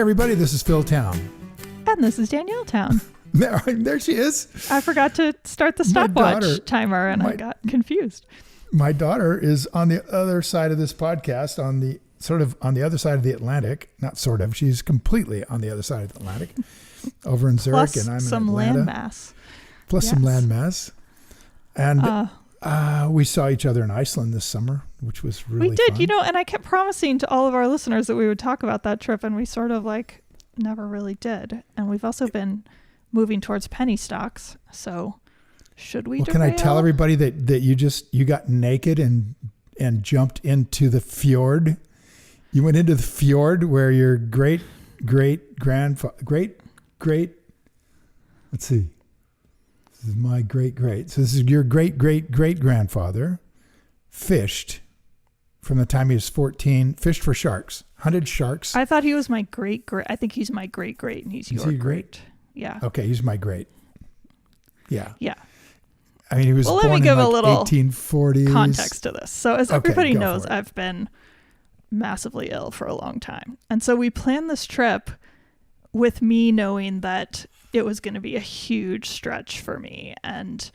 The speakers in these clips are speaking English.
everybody, this is Phil Town. And this is Danielle Town. There she is. I forgot to start the stopwatch timer and I got confused. My daughter is on the other side of this podcast, on the other side of the Atlantic. Not sort of, she's completely on the other side of the Atlantic. Over in Zurich, Plus and I'm in some Atlanta. landmass. Plus some landmass. And we saw each other in Iceland this summer, which was really We did, fun. and I kept promising to all of our listeners that we would talk about that trip, and we sort of never really did. And we've also been moving towards penny stocks, so should we Can I tell everybody that you got naked and jumped into the fjord? You went into the fjord where your let's see. This is my great. So this is your great grandfather fished from the time he was 14, fished for sharks, hunted sharks. I thought he was my great. I think he's my great, and he's your great. Yeah. Okay, he's my great. Yeah. Yeah. I mean, he was born let me give a little 1840s. context to this. So as everybody knows, I've been massively ill for a long time. And so we planned this trip with me knowing that it was going to be a huge stretch for me. And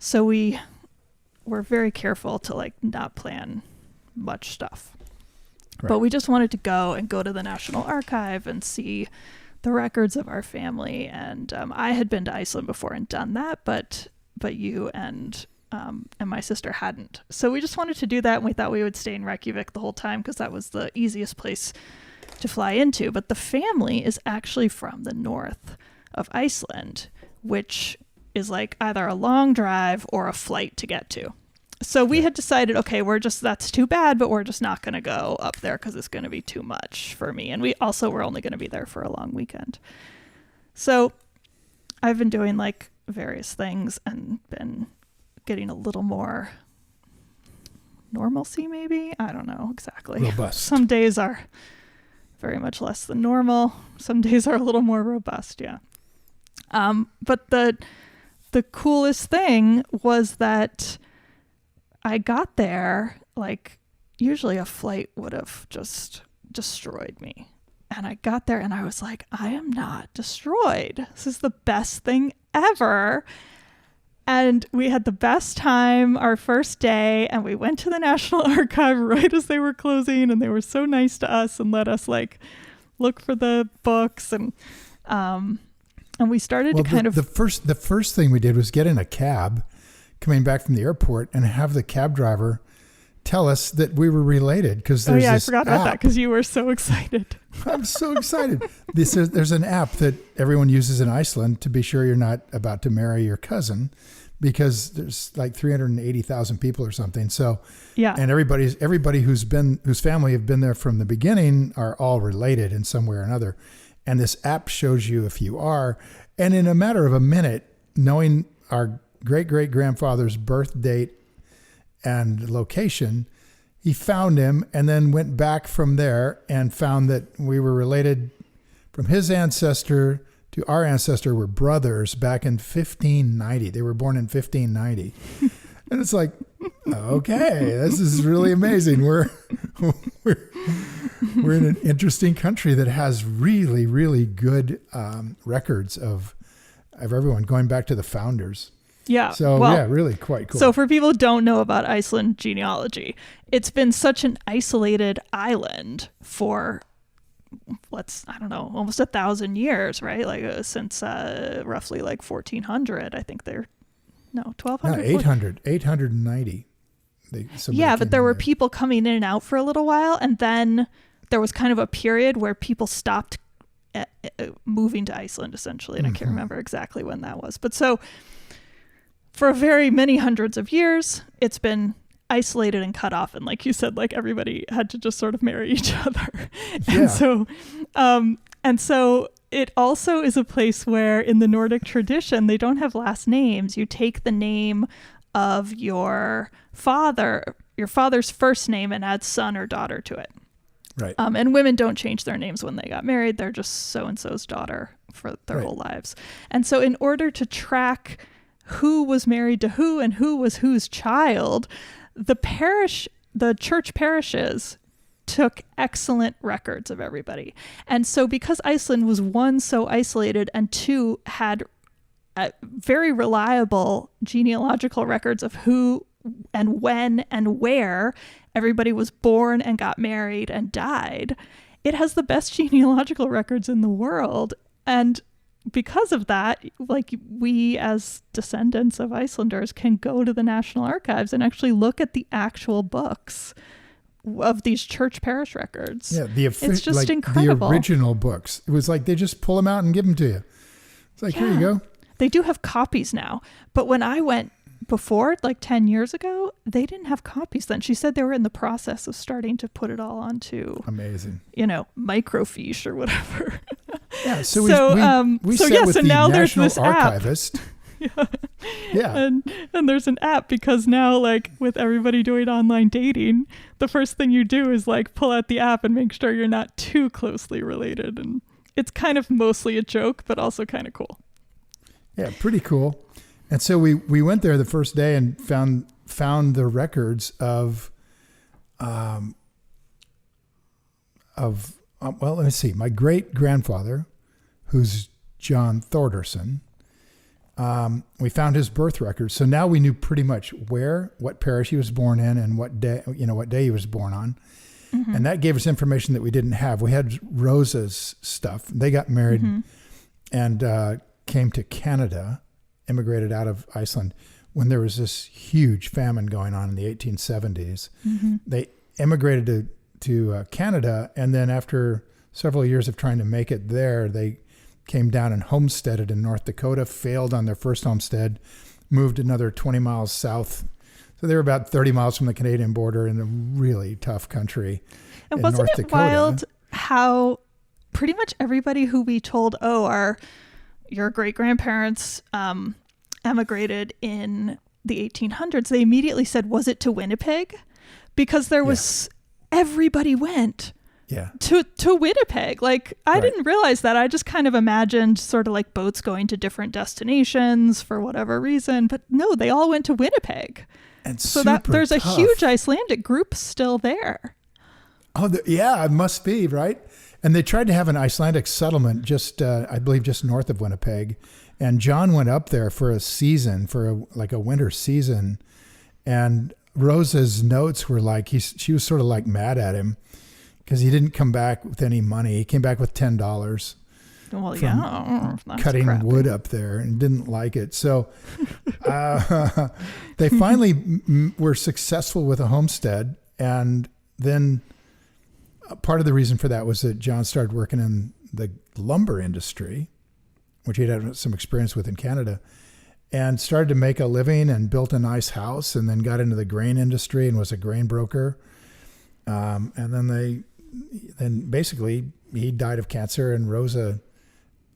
so we were very careful to not plan much stuff. Right. But we just wanted to go to the National Archive and see the records of our family. And I had been to Iceland before and done that, but you and my sister hadn't. So we just wanted to do that, and we thought we would stay in Reykjavik the whole time because that was the easiest place to fly into. But the family is actually from the north of Iceland, which is either a long drive or a flight to get to. So we had decided, okay, that's too bad, but we're just not going to go up there because it's going to be too much for me. And we also were only going to be there for a long weekend. So I've been doing various things and been getting a little more normalcy, maybe. I don't know exactly. Robust. Some days are very much less than normal. Some days are a little more robust. Yeah. But the coolest thing was that I got there, usually a flight would have just destroyed me. And I got there and I was like, I am not destroyed. This is the best thing ever. And we had the best time our first day, and we went to the National Archive right as they were closing, and they were so nice to us and let us look for the books, and we started the first thing we did was get in a cab coming back from the airport and have the cab driver tell us that we were related, because there's I forgot about that because you were so excited. I'm so excited. There's an app that everyone uses in Iceland to be sure you're not about to marry your cousin, because there's 380,000 people or something. So yeah, and everybody whose family have been there from the beginning are all related in some way or another. And this app shows you if you are, and in a matter of a minute, knowing our great grandfather's birth date and location, he found him and then went back from there and found that we were related from his ancestor to our ancestor. Were brothers back in 1590. They were born in 1590. And it's okay, this is really amazing. We're in an interesting country that has really, really good records of everyone going back to the founders. Yeah. So really quite cool. So for people who don't know about Iceland genealogy, it's been such an isolated island for almost 1,000 years, right? Since roughly 1400. I think 1200. 890. But there were people coming in and out for a little while, and then there was kind of a period where people stopped moving to Iceland, essentially, and I can't remember exactly when that was. But so for very many hundreds of years, it's been isolated and cut off, and like you said, everybody had to just sort of marry each other. Yeah. And so it also is a place where in the Nordic tradition, they don't have last names. You take the name of your father's first name, and add son or daughter to it. Right. And women don't change their names when they got married. They're just so-and-so's daughter for their whole lives. And so in order to track who was married to who and who was whose child, the church parishes took excellent records of everybody. And so because Iceland was, one, so isolated, and two, had very reliable genealogical records of who and when and where everybody was born and got married and died, it has the best genealogical records in the world. And because of that, like, we as descendants of Icelanders can go to the National Archives and actually look at the actual books of these church parish records. Yeah, it's just incredible. The original books. It was like they just pull them out and give them to you. It's like, here you go. They do have copies now. But when I went before, like 10 years ago, they didn't have copies then. She said they were in the process of starting to put it all onto, amazing, microfiche or whatever. Yeah, so we sat with the now National there's this Archivist. Yeah. And there's an app, because now, like, with everybody doing online dating, the first thing you do is like pull out the app and make sure you're not too closely related. And it's kind of mostly a joke, but also kind of cool. Yeah, pretty cool. And so we went there the first day and found the records of let me see, my great grandfather, who's John Thordarson. We found his birth record, so now we knew pretty much what parish he was born in, and what day he was born on, and that gave us information that we didn't have. We had Rosa's stuff. They got married and came to Canada, immigrated out of Iceland when there was this huge famine going on in the 1870s. They immigrated to Canada, and then after several years of trying to make it there, they came down and homesteaded in North Dakota, failed on their first homestead, moved another 20 miles south. So they were about 30 miles from the Canadian border in a really tough country. And wasn't it wild how pretty much everybody who we told, your great-grandparents emigrated in the 1800s, they immediately said, was it to Winnipeg? Because there was, everybody went to Winnipeg. Like, I didn't realize that. I just kind of imagined sort of like boats going to different destinations for whatever reason. But no, they all went to Winnipeg. And so that there's a huge Icelandic group still there. Oh, it must be, right? And they tried to have an Icelandic settlement just, I believe, just north of Winnipeg. And John went up there for a season, a winter season. And Rosa's notes were like, she was sort of like mad at him because he didn't come back with any money. He came back with $10 from cutting wood up there and didn't like it. So they finally were successful with a homestead. And then part of the reason for that was that John started working in the lumber industry, which he'd had some experience with in Canada, and started to make a living and built a nice house, and then got into the grain industry and was a grain broker. And then basically he died of cancer, and Rosa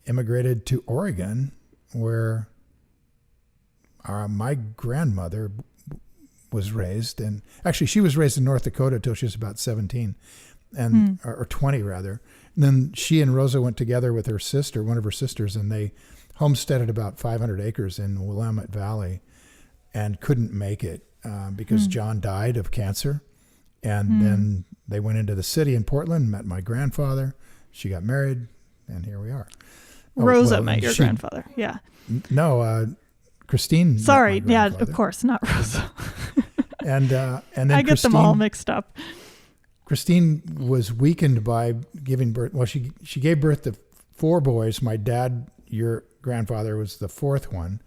immigrated to Oregon, where my grandmother was raised. And actually she was raised in North Dakota till she was about 17 or 20 rather. And then she and Rosa went together with her sister, one of her sisters, and they homesteaded about 500 acres in Willamette Valley and couldn't make it because John died of cancer. And then they went into the city in Portland, met my grandfather. She got married, and here we are. Rosa met your grandfather. Yeah. No, Christine. Sorry. Yeah, of course, not Rosa. and then I get them all mixed up. Christine was weakened by giving birth. Well, she gave birth to 4 boys. My dad, your grandfather, was the 4th one.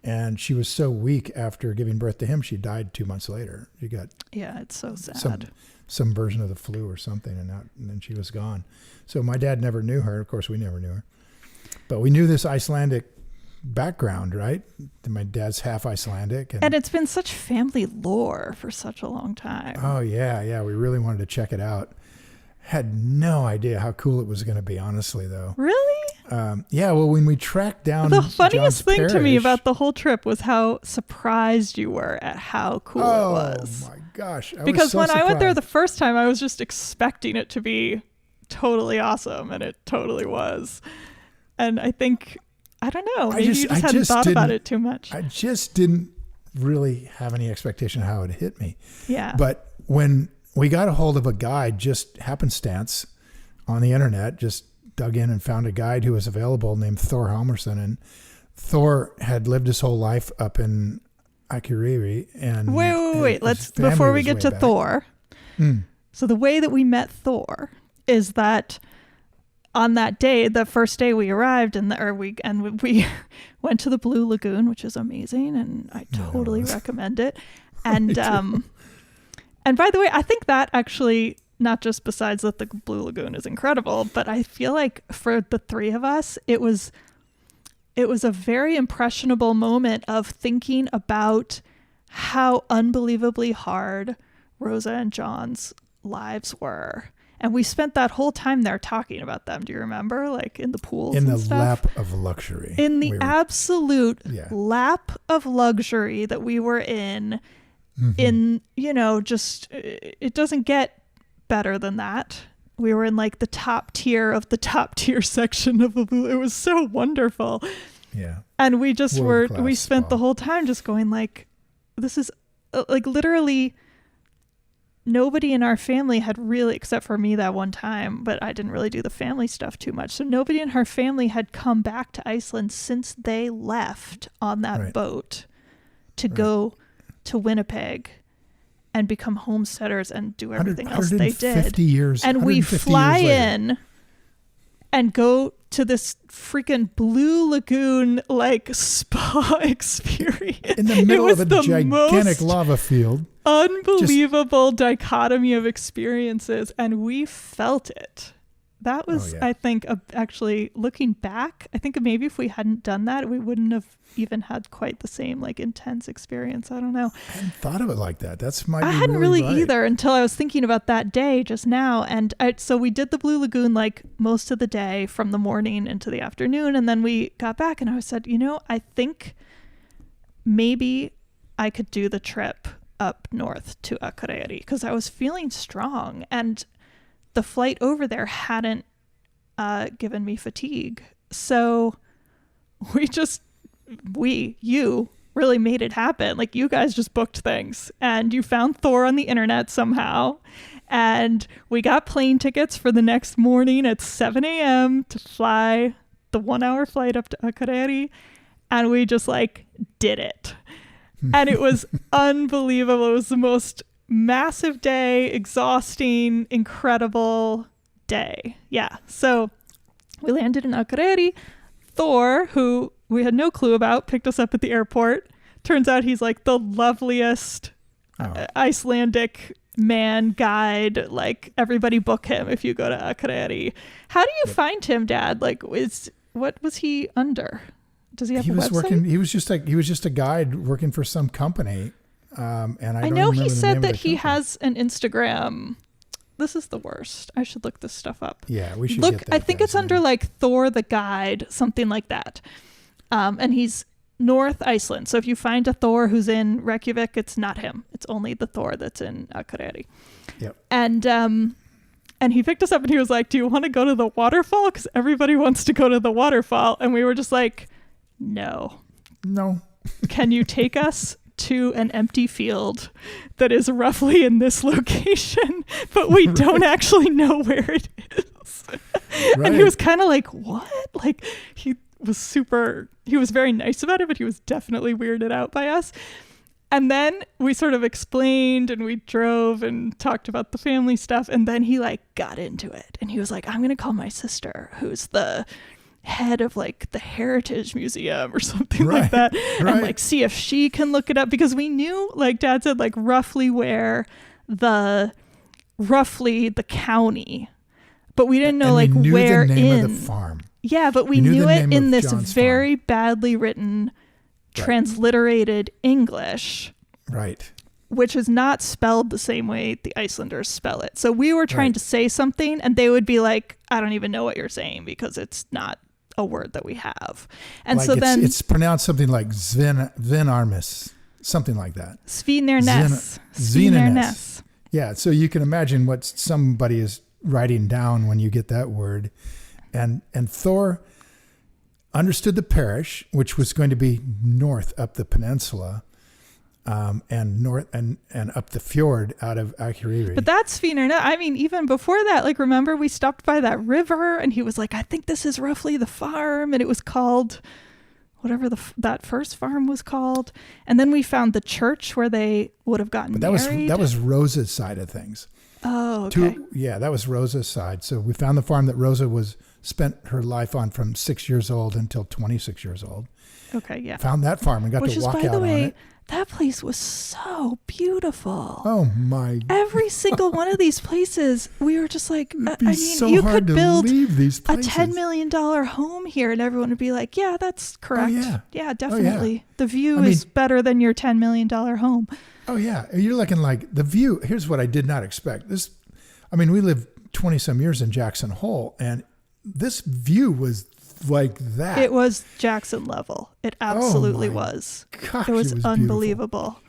And she was so weak after giving birth to him, she died 2 months later. She got it's so sad. Some version of the flu or something, and then she was gone. So my dad never knew her. Of course, we never knew her. But we knew this Icelandic background, right? My dad's half Icelandic. And it's been such family lore for such a long time. Oh, yeah. We really wanted to check it out. Had no idea how cool it was going to be, honestly, though. Really? Yeah, well, when we tracked down the funniest thing parish, to me about the whole trip was how surprised you were at how cool it was. Oh my gosh. Because when I went there the first time, I was just expecting it to be totally awesome, and it totally was. And I think, I don't know, maybe you just hadn't thought about it too much. I just didn't really have any expectation of how it hit me. Yeah. But when we got a hold of a guide, just happenstance on the internet, just dug in and found a guide who was available named Thor Halmerson. And Thor had lived his whole life up in Akureyri. And wait. Let's, before we get to back. Thor. So the way that we met Thor is that on that day, the first day we arrived, we went to the Blue Lagoon, which is amazing, and I totally recommend it. And and by the way, I think that actually, not just besides that the Blue Lagoon is incredible, but I feel like for the three of us, it was a very impressionable moment of thinking about how unbelievably hard Rosa and John's lives were. And we spent that whole time there talking about them. Do you remember? Like in the pools and stuff? In the lap of luxury. In the absolute lap of luxury that we were in. In, just, it doesn't get better than that. We were in like the top tier of the top tier section of the pool. It was so wonderful. Yeah. And we just we spent the whole time just going like, this is like literally nobody in our family had really, except for me that one time, but I didn't really do the family stuff too much. So nobody in our family had come back to Iceland since they left on that boat to go to Winnipeg and become homesteaders and do everything else they did. 50 years. And we fly in and go to this freaking Blue Lagoon like spa experience. In the middle of a gigantic lava field. Unbelievable dichotomy of experiences, and we felt it. That was, I think, actually looking back, I think maybe if we hadn't done that, we wouldn't have even had quite the same like intense experience. I don't know. I hadn't thought of it like that. I hadn't really either until I was thinking about that day just now. And so we did the Blue Lagoon like most of the day from the morning into the afternoon, and then we got back, and I said, I think maybe I could do the trip up north to Akureyri because I was feeling strong, and the flight over there hadn't given me fatigue. So you really made it happen. Like you guys just booked things and you found Thor on the internet somehow. And we got plane tickets for the next morning at 7 a.m. to fly the 1-hour flight up to Akureyri. And we just like did it. And it was unbelievable. It was the most massive day, exhausting, incredible day. Yeah. So we landed in Akureyri. Thor, who we had no clue about, picked us up at the airport. Turns out he's like the loveliest Icelandic man guide. Like everybody book him if you go to Akureyri. How do you find him, Dad? Like what was he under? Does he have a website? He was just a guide working for some company. And I know he said that he has an Instagram. This is the worst. I should look this stuff up. Yeah, we should look. Get that I think it's under like Thor the Guide, something like that. And he's North Iceland. So if you find a Thor who's in Reykjavik, it's not him. It's only the Thor that's in Akureyri. Yep. And he picked us up and he was like, "Do you want to go to the waterfall? Because everybody wants to go to the waterfall." And we were just like, No. Can you take us to an empty field that is roughly in this location, but we don't actually know where it is? And he was kind of like, what? Like he was very nice about it, but he was definitely weirded out by us. And then we sort of explained and we drove and talked about the family stuff. And then he like got into it and he was like, I'm going to call my sister, who's the head of like the Heritage Museum or something like that, and like see if she can look it up, because we knew, like Dad said, like roughly the county, but we didn't know like where the name of the farm. Yeah, but we knew it in this very badly written transliterated English, right, which is not spelled the same way the Icelanders spell it. So we were trying to say something and they would be like, I don't even know what you're saying because it's not a word that we have. And like so then it's pronounced something like Svenarmis, something like that. Svenarnes. Yeah, so you can imagine what somebody is writing down when you get that word. And Thor understood the parish, which was going to be north up the peninsula. and north and up the fjord out of Akureyri. But that's Fina. I mean, even before that, like, remember we stopped by that river and he was like, I think this is roughly the farm. And it was called whatever that first farm was called. And then we found the church where they would have gotten married. That was Rosa's side of things. Oh, okay. That was Rosa's side. So we found the farm that Rosa spent her life on from 6 years old until 26 years old. Okay, yeah. Found that farm and got to walk out on it. That place was so beautiful. Oh my! Every single one of these places, we were just like, so you hard could build these a places. $10 million home here, and everyone would be like, "Yeah, that's correct. Oh, yeah. Definitely. Oh, yeah. The view is better than your $10 million home." Oh yeah, you're looking like the view. Here's what I did not expect. We lived 20 some years in Jackson Hole, and this view was like that. It was Jackson level. It absolutely was. Gosh, it was unbelievable.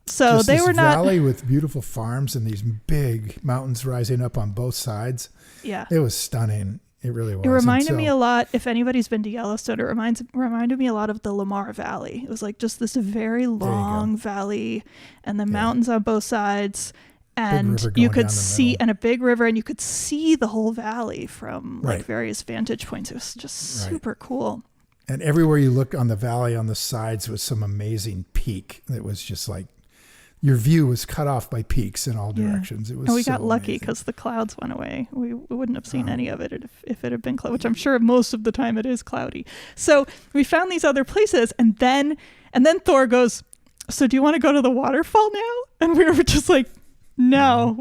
So just they were not valley with beautiful farms and these big mountains rising up on both sides. Yeah, it was stunning. It really was. It reminded me a lot. If anybody's been to Yellowstone, it reminded me a lot of the Lamar Valley. It was like just this very long valley, and the mountains on both sides. And you could see, and a big river, and you could see the whole valley from like various vantage points. It was just super cool. And everywhere you look on the valley, on the sides was some amazing peak. It was just like your view was cut off by peaks in all directions. It was. And we got lucky because the clouds went away. We wouldn't have seen any of it if it had been cloudy, which I'm sure most of the time it is cloudy. So we found these other places, and then Thor goes, "So do you want to go to the waterfall now?" And we were just like, no,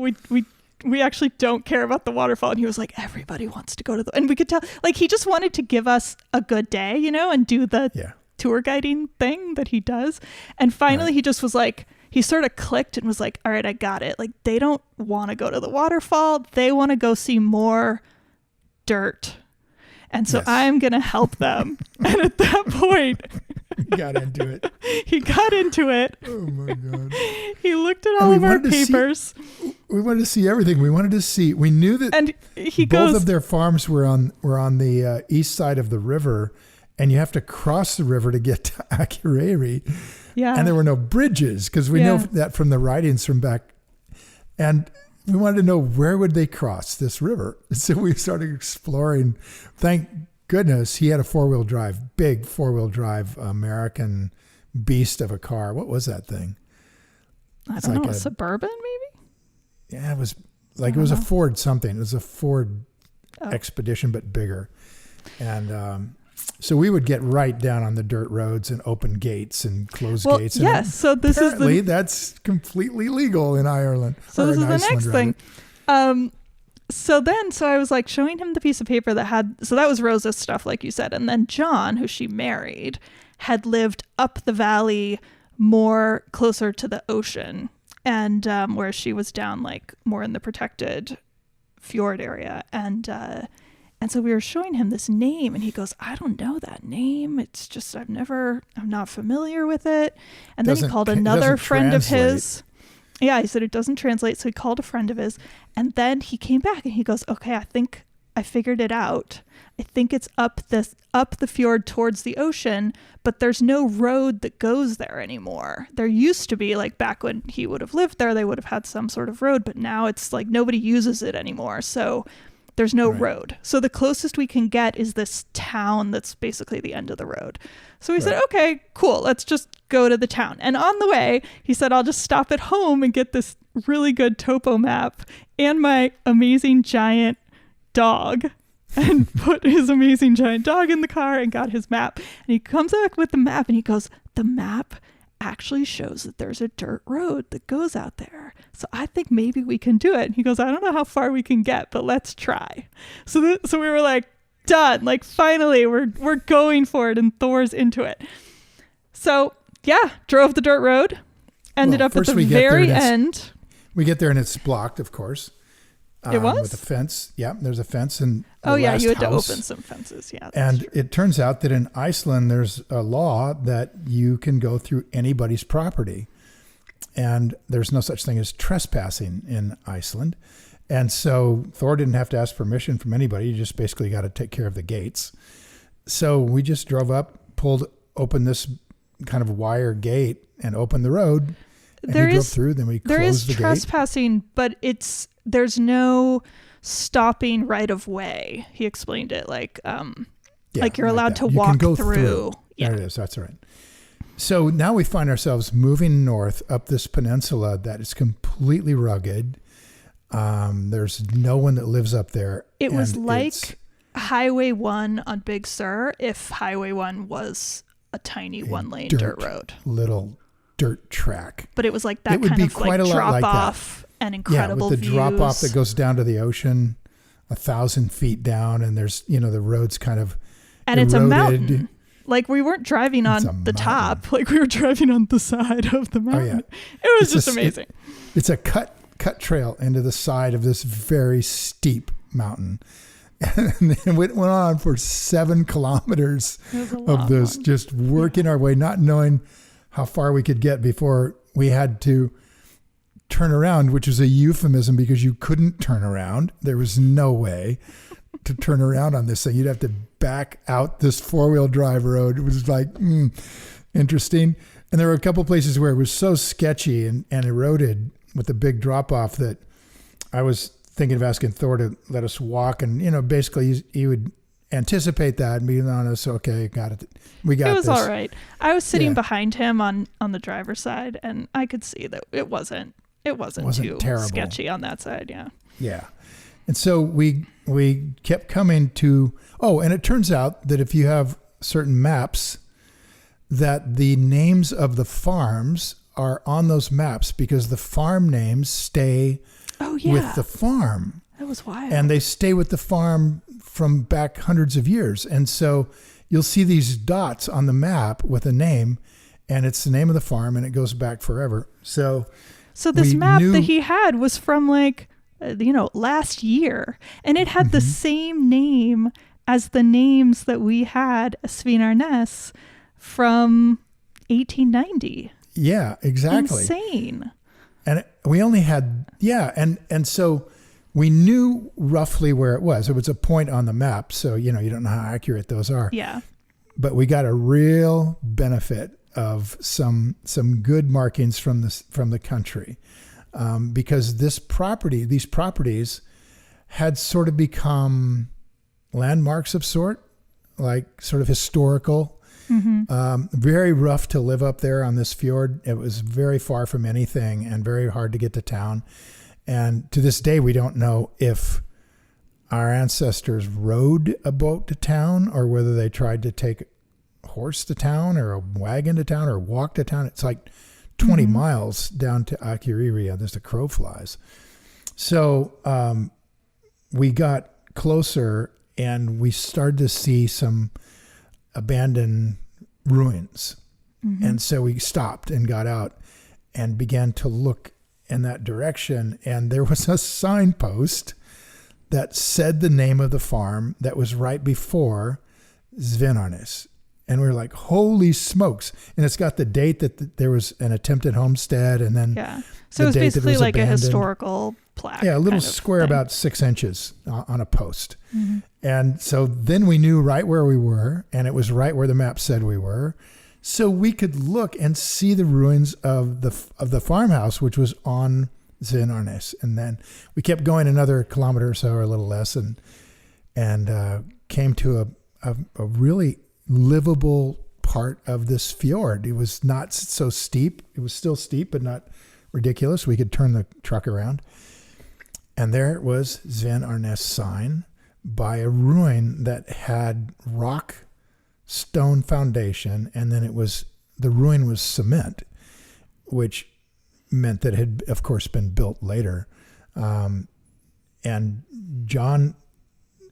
we actually don't care about the waterfall. And he was like, everybody wants to go to and we could tell, like, he just wanted to give us a good day, and do the tour guiding thing that he does. And finally he just was like, he sort of clicked and was like, all right, I got it. Like, they don't want to go to the waterfall. They want to go see more dirt. And so I'm going to help them. And at that point, He got into it. Oh my God. He looked at all of our papers. We wanted to see everything. We knew that and both of their farms were on the east side of the river, and you have to cross the river to get to Akureyri. Yeah. And there were no bridges because we know that from the writings from back. And we wanted to know where would they cross this river. So we started exploring. Thank goodness he had a big four-wheel drive American beast of a car. What was that thing? I don't know, a Suburban maybe? Yeah, it was like, it was a Ford something. It was a Ford Expedition, but bigger. And so we would get right down on the dirt roads and open gates and close gates. And yes. So this is that's completely legal in Ireland. So this is the next thing. So I was like showing him the piece of paper that was Rosa's stuff, like you said. And then John, who she married, had lived up the valley more closer to the ocean, and where she was down like more in the protected fjord area. And so we were showing him this name, and he goes, I don't know that name. It's just, I'm not familiar with it. And then he called another friend of his. Yeah, he said it doesn't translate. So he called a friend of his, and then he came back and he goes, okay, I think I figured it out. I think it's up the fjord towards the ocean, but there's no road that goes there anymore. There used to be, like back when he would have lived there, they would have had some sort of road, but now it's like nobody uses it anymore. So there's no road. So the closest we can get is this town that's basically the end of the road. So we said, okay, cool. Let's just go to the town. And on the way, he said, I'll just stop at home and get this really good topo map and my amazing giant dog, and put his amazing giant dog in the car and got his map. And he comes back with the map and he goes, the map actually shows that there's a dirt road that goes out there. So I think maybe we can do it. And he goes, I don't know how far we can get, but let's try. So we were like, done. Like, finally, we're going for it, and Thor's into it. So yeah, drove the dirt road, ended up at the very end. We get there and it's blocked, of course. It was? With a fence. Yeah, there's a fence. And you had to open some fences. Yeah. And it turns out that in Iceland, there's a law that you can go through anybody's property. And there's no such thing as trespassing in Iceland. And so Thor didn't have to ask permission from anybody. You just basically got to take care of the gates. So we just drove up, pulled open this kind of wire gate and opened the road. And he drove through. Then we closed the gate. There is trespassing, but there's no stopping right of way. He explained it like you're allowed to walk through. Yeah. There it is. That's right. So now we find ourselves moving north up this peninsula that is completely rugged. There's no one that lives up there. It was like Highway 1 on Big Sur if Highway 1 was a tiny one-lane dirt road. Little dirt track. But it was like that kind of like drop off and incredible views. Yeah, with the drop off that goes down to the ocean 1,000 feet down, and there's, the road's kind of and eroded. It's a mountain. Like we weren't driving on the top, like we were driving on the side of the mountain. Oh, yeah. It was just amazing. It's a cut trail into the side of this very steep mountain. And then it went on for 7 kilometers of this, just working our way, not knowing how far we could get before we had to turn around, which is a euphemism because you couldn't turn around. There was no way to turn around on this thing. You'd have to back out this 4-wheel drive road. It was like, interesting. And there were a couple places where it was so sketchy and eroded with a big drop off that I was thinking of asking Thor to let us walk. And, basically he would anticipate that and be honest. Okay, got it. We got this. It was all right. I was sitting behind him on the driver's side, and I could see that it wasn't too terrible. Sketchy on that side. Yeah. Yeah. And so we kept coming to, and it turns out that if you have certain maps, that the names of the farms are on those maps because the farm names stay with the farm. That was wild. And they stay with the farm from back hundreds of years. And so you'll see these dots on the map with a name, and it's the name of the farm, and it goes back forever. So this map that he had was from last year, and it had the same name as the names that we had Svinarnes from 1890. Yeah, exactly. Insane. And we only had, and so we knew roughly where it was. It was a point on the map, so you don't know how accurate those are. Yeah. But we got a real benefit of some good markings from the country. Because these properties had sort of become landmarks of sort, like sort of historical, very rough to live up there on this fjord. It was very far from anything and very hard to get to town. And to this day, we don't know if our ancestors rode a boat to town or whether they tried to take a horse to town or a wagon to town or walk to town. It's like 20 miles down to Akureyri. There's the crow flies. So we got closer and we started to see some abandoned ruins. And so we stopped and got out and began to look in that direction. And there was a signpost that said the name of the farm that was right before Svinarnes. And we were like, holy smokes. And it's got the date that there was an attempted homestead. And then so it was basically like abandoned. A historical plaque. Yeah, a little square about 6 inches on a post. And so then we knew right where we were, and it was right where the map said we were. So we could look and see the ruins of the farmhouse, which was on Svinarnes. And then we kept going another kilometer or so, or a little less, and came to a really livable part of this fjord. It was not so steep. It was still steep, but not ridiculous. We could turn the truck around. And there was Svinarnes sign by a ruin that had rock stone foundation, and then the ruin was cement, which meant that it had, of course, been built later. And John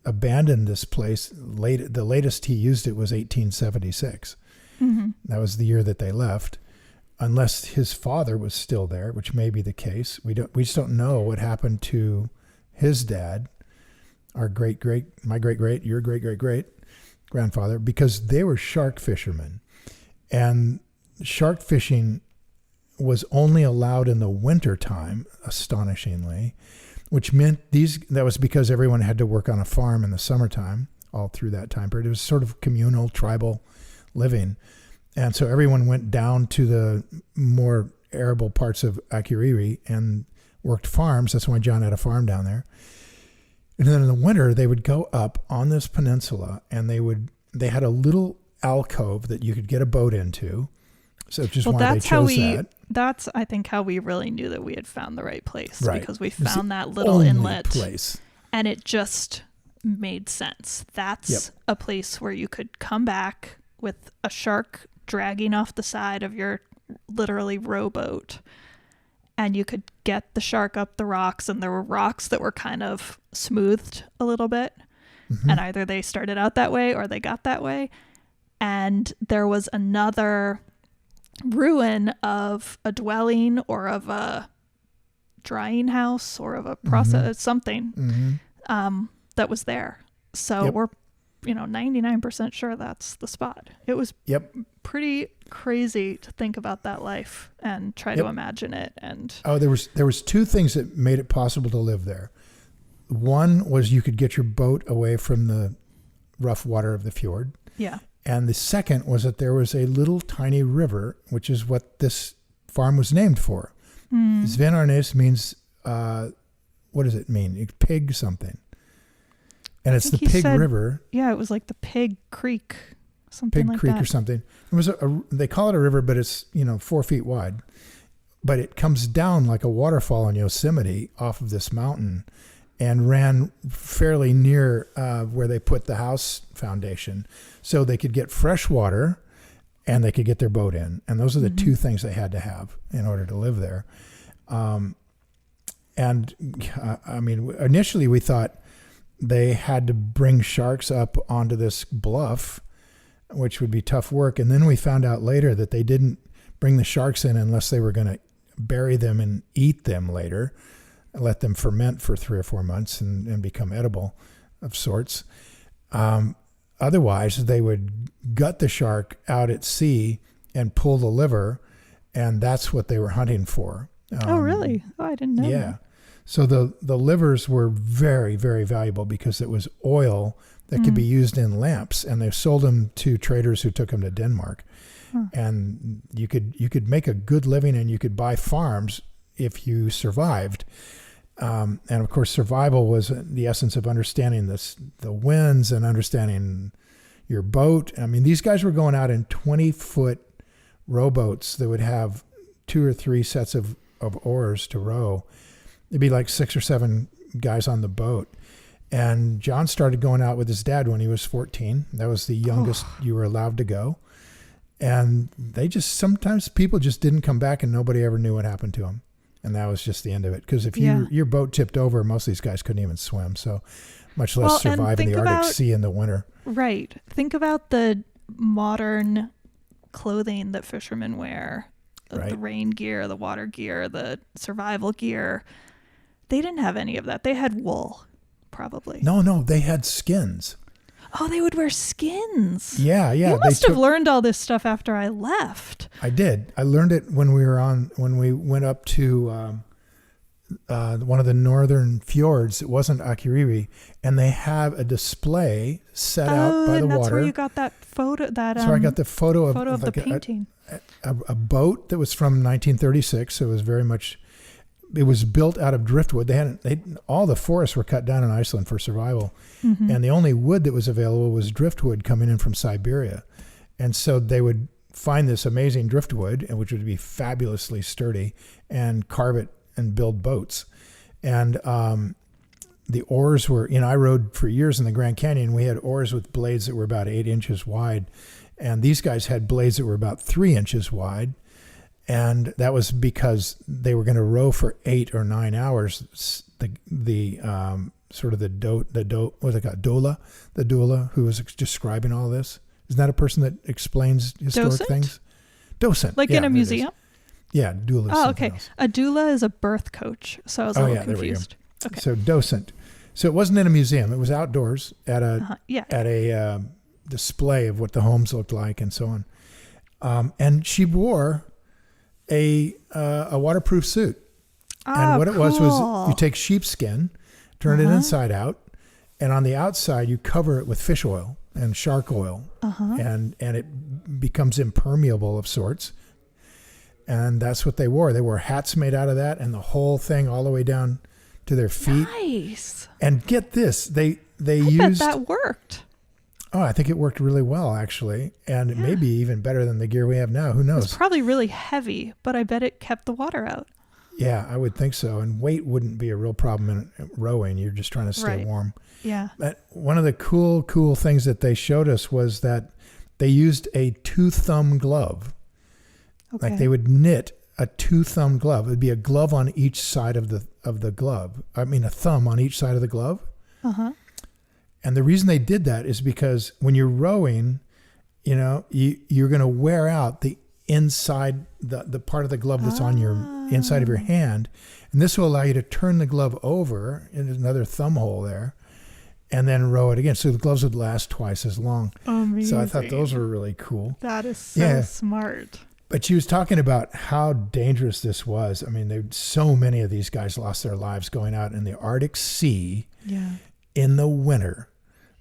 abandoned this place. The latest he used it was 1876. That was the year that they left, unless his father was still there, which may be the case. We just don't know what happened to his dad, our my great-great, your great-great-great grandfather, because they were shark fishermen. And shark fishing was only allowed in the wintertime, astonishingly, which meant that was because everyone had to work on a farm in the summertime all through that time period. It was sort of communal, tribal living. And so everyone went down to the more arable parts of Akureyri and worked farms. That's why John had a farm down there. And then in the winter, they would go up on this peninsula, and they had a little alcove that you could get a boat into. So it's just why they chose that. That's, I think, how we really knew that we had found the right place, right? Because we found that little inlet place, and it just made sense. That's a place where you could come back with a shark dragging off the side of your literally rowboat, and you could get the shark up the rocks, and there were rocks that were kind of smoothed a little bit, and either they started out that way or they got that way. And there was another ruin of a dwelling or of a drying house or of a process, something that was there. So we're 99% sure that's the spot. It was pretty crazy to think about that life and try to imagine it. And there was two things that made it possible to live there. One was you could get your boat away from the rough water of the fjord. Yeah. And the second was that there was a little tiny river, which is what this farm was named for. Sven Arnes means, what does it mean? Pig something. And it's the Pig River. Yeah, it was like the Pig Creek, something Pig like Creek that. or something. It was they call it a river, but it's 4 feet wide. But it comes down like a waterfall in Yosemite off of this mountain, and ran fairly near where they put the house foundation, so they could get fresh water and they could get their boat in. And those are the two things they had to have in order to live there. Initially we thought they had to bring sharks up onto this bluff, which would be tough work. And then we found out later that they didn't bring the sharks in unless they were going to bury them and eat them later, let them ferment for 3 or 4 months and become edible of sorts. Otherwise, they would gut the shark out at sea and pull the liver, and that's what they were hunting for. Oh, really? Oh, I didn't know. Yeah. That. So the livers were very, very valuable because it was oil that could be used in lamps, and they sold them to traders who took them to Denmark. And you could make a good living, and you could buy farms if you survived. And of course, survival was the essence of understanding the winds and understanding your boat. I mean, these guys were going out in 20-foot rowboats that would have 2 or 3 sets of oars to row. It'd be like 6 or 7 guys on the boat. And John started going out with his dad when he was 14. That was the youngest you were allowed to go. And sometimes people just didn't come back, and nobody ever knew what happened to them. And that was just the end of it. Because if your boat tipped over, most of these guys couldn't even swim. So much less survive in the Arctic Sea in the winter. Right. Think about the modern clothing that fishermen wear. Right. The rain gear, the water gear, the survival gear. They didn't have any of that. They had wool, probably. No, they had skins. Oh, they would wear skins. Yeah. You must have learned all this stuff after I left. I did. I learned it when we went up to one of the northern fjords. It wasn't Akureyri, and they have a display set out by the water. That's where you got that photo. So I got the photo of the painting. A boat that was from 1936. So it was very much. It was built out of driftwood. All the forests were cut down in Iceland for survival. And the only wood that was available was driftwood coming in from Siberia. And so they would find this amazing driftwood, which would be fabulously sturdy, and carve it and build boats. And the oars were, I rode for years in the Grand Canyon. We had oars with blades that were about 8 inches wide. And these guys had blades that were about 3 inches wide. And that was because they were going to row for 8 or 9 hours. The doula who was describing all this. Isn't that a person that explains historic things? Docent. Like in a museum? Yeah, doula. Oh, okay. Else. A doula is a birth coach. So I was a little confused. Okay. So docent. So it wasn't in a museum. It was outdoors at a display of what the homes looked like and so on. And she wore a waterproof suit. And what it was you take sheepskin, turn it inside out, and on the outside you cover it with fish oil. and shark oil, and it becomes impermeable of sorts. And that's what they wore. They wore hats made out of that, and the whole thing all the way down to their feet. Nice. And get this, they I used bet that worked. Oh, I think it worked really well, actually. And it may be even better than the gear we have now. Who knows? It's probably really heavy, but I bet it kept the water out. Yeah, I would think so. And weight wouldn't be a real problem in rowing. You're just trying to stay warm. Yeah. But one of the cool things that they showed us was that they used a 2-thumb glove. Okay. Like they would knit a 2-thumb glove. It would be a glove on each side of the glove. I mean, a thumb on each side of the glove. Uh-huh. And the reason they did that is because when you're rowing, you're going to wear out the inside, the part of the glove that's on your inside of your hand. And this will allow you to turn the glove over in another thumb hole there and then row it again. So the gloves would last twice as long. Amazing. So I thought those were really cool. That is so smart. But she was talking about how dangerous this was. I mean, so many of these guys lost their lives going out in the Arctic Sea in the winter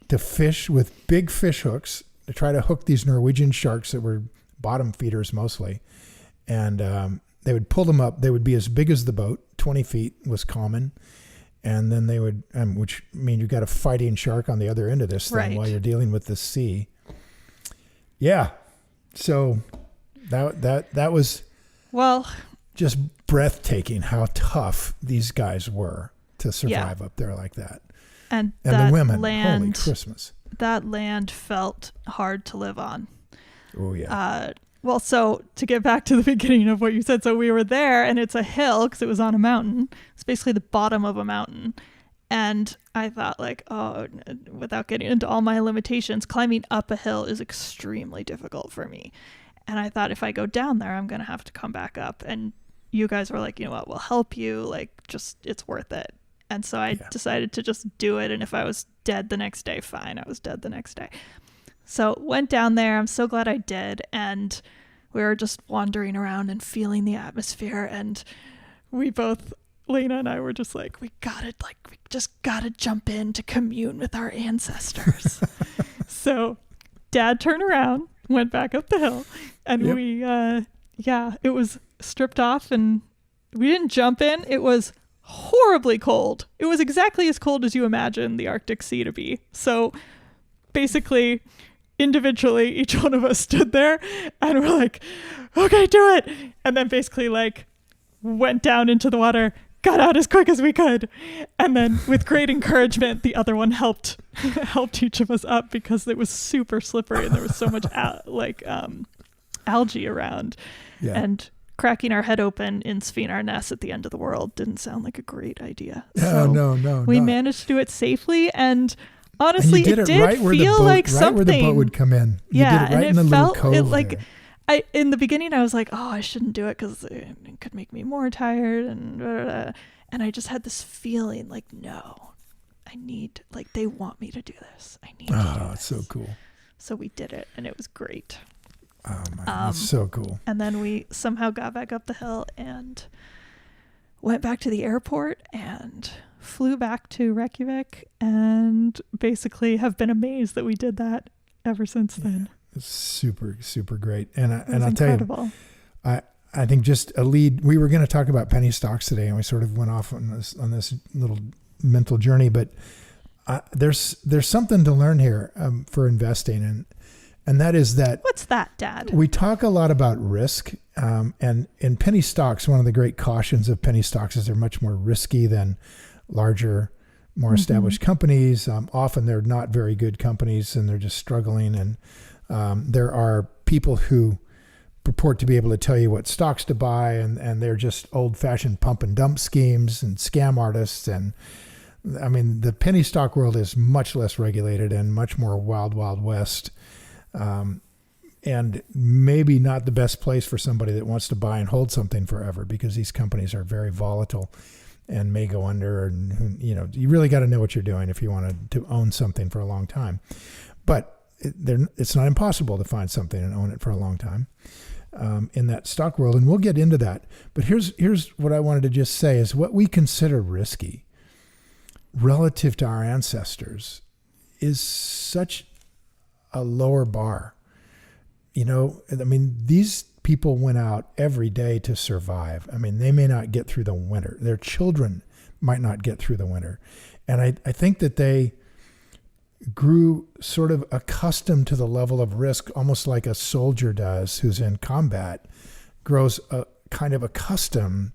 to fish with big fish hooks to try to hook these Norwegian sharks that were bottom feeders mostly. And they would pull them up. They would be as big as the boat. 20 feet was common. And then they would, which mean you got a fighting shark on the other end of this thing while you're dealing with the sea. Yeah. So that was just breathtaking how tough these guys were to survive up there like that. And the women, holy Christmas. That land felt hard to live on. Oh, yeah. Well, so to get back to the beginning of what you said, so we were there and it's a hill because it was on a mountain. It's basically the bottom of a mountain. And I thought without getting into all my limitations, climbing up a hill is extremely difficult for me. And I thought if I go down there, I'm going to have to come back up. And you guys were like, you know what, we'll help you. It's worth it. And so I decided to just do it. And if I was dead the next day, fine. I was dead the next day. So went down there. I'm so glad I did. And we were just wandering around and feeling the atmosphere. And we both, Lena and I, were just like, we just gotta jump in to commune with our ancestors. So Dad turned around, went back up the hill, and it was stripped off, and we didn't jump in. It was horribly cold. It was exactly as cold as you imagine the Arctic Sea to be. So basically, individually, each one of us stood there and we're like, okay, do it. And then basically went down into the water, got out as quick as we could. And then with great encouragement, the other one helped each of us up because it was super slippery and there was so much algae around. Yeah. And cracking our head open in Svinarnes at the end of the world didn't sound like a great idea. So no. We managed to do it safely, and honestly, and it did feel like something. Right where the boat would come in. You did it right in the little cove there. In the beginning, I was like, oh, I shouldn't do it because it could make me more tired, and I just had this feeling like, no, I need, they want me to do this. I need to do this. Oh, it's so cool. So we did it, and it was great. Oh my, that's so cool. And then we somehow got back up the hill and went back to the airport and flew back to Reykjavik, and basically have been amazed that we did that ever since then. It's super, super great. And I'll incredible. Tell you, I think just a lead, we were going to talk about penny stocks today, and we sort of went off on this little mental journey, but there's something to learn here for investing. And that is that. What's that, Dad? We talk a lot about risk. And in penny stocks, one of the great cautions of penny stocks is they're much more risky than larger, more established companies. Often they're not very good companies and they're just struggling. And there are people who purport to be able to tell you what stocks to buy, and they're just old-fashioned pump and dump schemes and scam artists. And I mean, the penny stock world is much less regulated and much more wild, wild west. And maybe not the best place for somebody that wants to buy and hold something forever, because these companies are very volatile and may go under. And you really got to know what you're doing if you want to own something for a long time. But it's not impossible to find something and own it for a long time in that stock world. And we'll get into that. But here's what I wanted to just say is what we consider risky relative to our ancestors is such a lower bar. You know, I mean, these people went out every day to survive. I mean, they may not get through the winter. Their children might not get through the winter. And I think that they grew sort of accustomed to the level of risk, almost like a soldier does who's in combat, grows kind of accustomed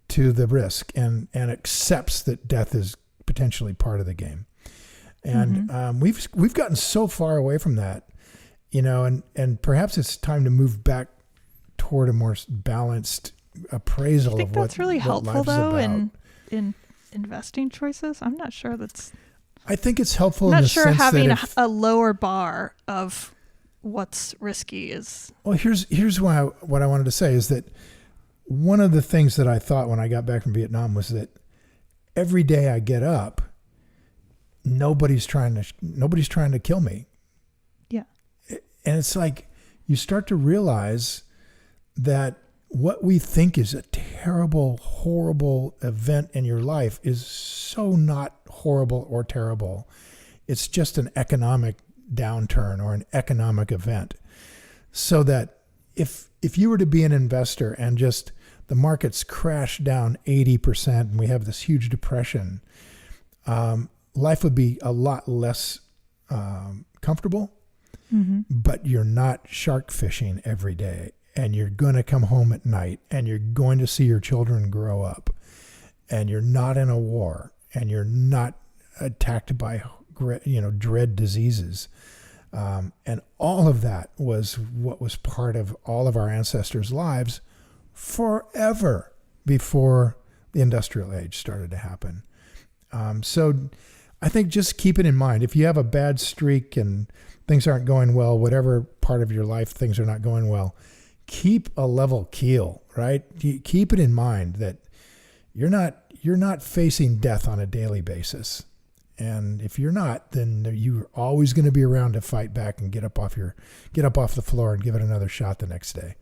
to the risk and accepts that death is potentially part of the game. And we've gotten so far away from that, you know, and perhaps it's time to move back toward a more balanced appraisal of what that's really helpful though in investing choices. I'm not sure that's. I think it's helpful. I'm in not the sure sense having that a lower bar of what's risky is. Well, here's what I wanted to say is that one of the things that I thought when I got back from Vietnam was that every day I get up, nobody's trying to kill me. Yeah. And it's like you start to realize that what we think is a terrible, horrible event in your life is so not horrible or terrible. It's just an economic downturn or an economic event. So that if you were to be an investor and just the markets crash down 80% and we have this huge depression, life would be a lot less comfortable, but you're not shark fishing every day. And you're going to come home at night and you're going to see your children grow up and you're not in a war and you're not attacked by, dread diseases. And all of that was what was part of all of our ancestors' lives forever before the industrial age started to happen. So I think just keep it in mind. If you have a bad streak and things aren't going well, whatever part of your life things are not going well, keep a level keel, right? Keep it in mind that you're not facing death on a daily basis. And if you're not, then you're always going to be around to fight back and get up off the floor and give it another shot the next day.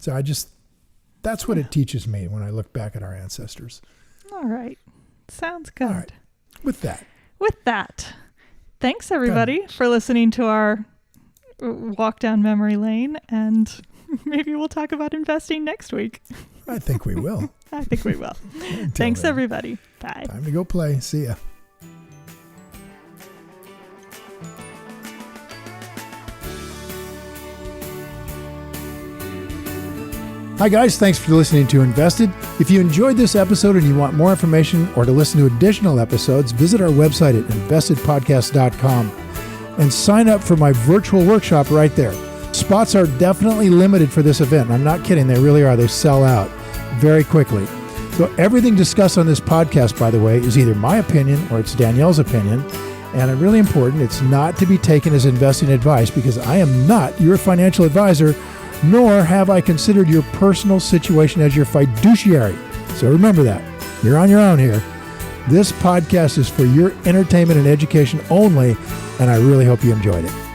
So that's what it teaches me when I look back at our ancestors. All right. Sounds good. All right. With that, thanks everybody for listening to our walk down memory lane, and maybe we'll talk about investing next week. I think we will. Thanks, everybody. Bye. Time to go play. See ya. Hi guys, thanks for listening to InvestED. If you enjoyed this episode and you want more information or to listen to additional episodes, visit our website at investedpodcast.com and sign up for my virtual workshop right there. Spots are definitely limited for this event. I'm not kidding. They really are. They sell out very quickly. So everything discussed on this podcast, by the way, is either my opinion or it's Danielle's opinion. And really important, it's not to be taken as investing advice because I am not your financial advisor, nor have I considered your personal situation as your fiduciary. So remember that. You're on your own here. This podcast is for your entertainment and education only, and I really hope you enjoyed it.